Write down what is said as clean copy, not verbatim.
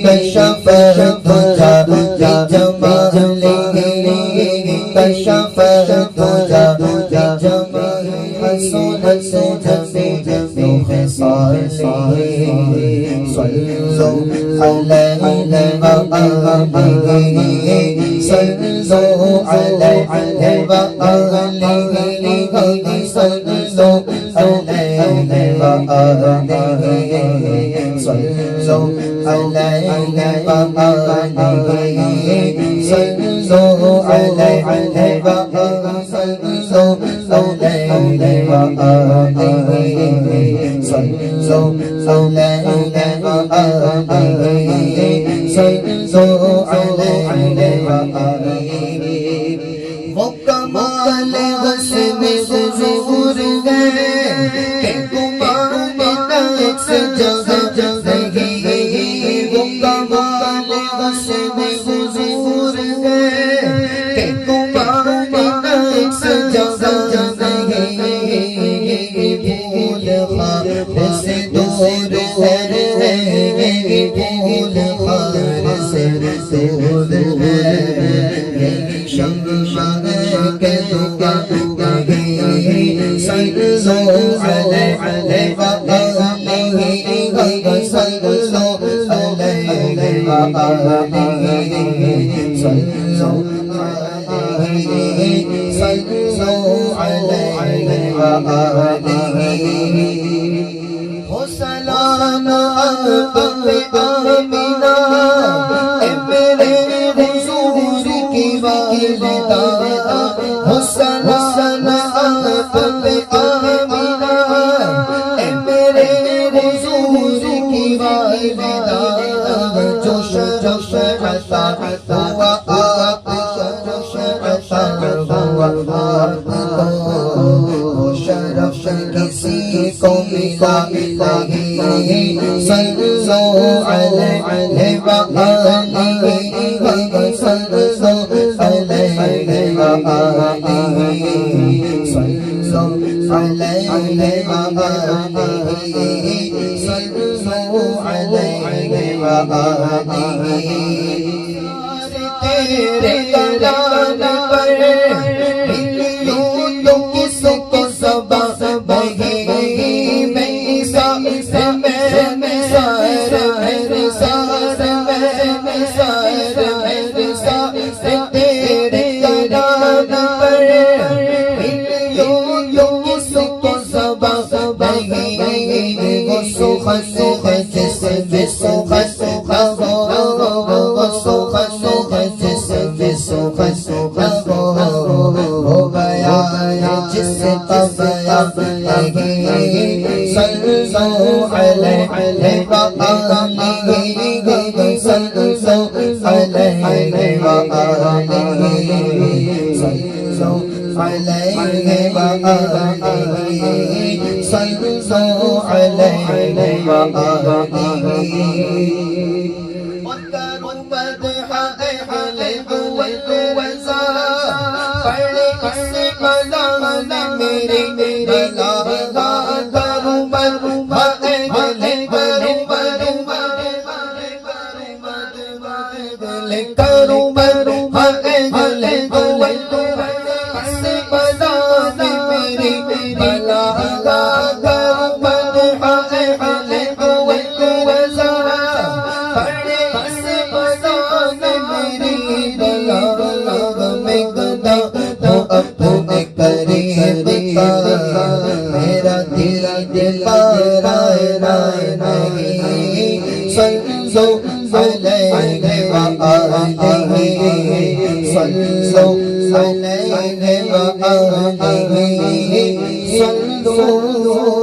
كشف الدجى بجماله كشف الدجى بجماله حسنت جميع خصاله صلوا عليه وآله صلوا عليه وآله صلوا عليه وآله صلوا عليه وآله صلوا عليه وآله صلوا عليه وآله صلوا عليه وآله صلوا عليه وآله وہ کمال حسن حضور ہے کہ گمان نفس جگہ نہیں وہ کمال حسن حضور ہے کہ گمان نفس جگہ نہیں بھول خار سے دور ہے بھول خار سے دور ہے شمشان کے دعا صلوا علیہ وآلہ صلوا علیہ وآلہ صلوا علیہ وآلہ ہو سلام آپ پہ آمینہ اے میرے حضور کی والدہ ہو سلام آپ پہ آمینہ اے میرے حضور کی والدہ جو شرف عطا ہوا آپ شرف عطا ہوا آپ کو شرف کسی کو ملا نہیں صلوا علیہ وآلہ صلوا علیہ وآلہ صلوا علیہ وآلہ صلوا علیہ وآلہ تیرے کلام پر ملیوں تو کس کو زبان بہی میں سارا تیرے کلام پر ملیوں تو کس کو زبان بہی وہ سخن جس میں سخن ہو گیا جس کا بیان نہیں صلوا علیہ وآلہ صلوا علیہ وآلہ صلوا علیہ وآلہ صلوا علیہ وآلہ میرا دل رائے نہیں صلوا علیہ وآلہ صلوا علیہ وآلہ صلوا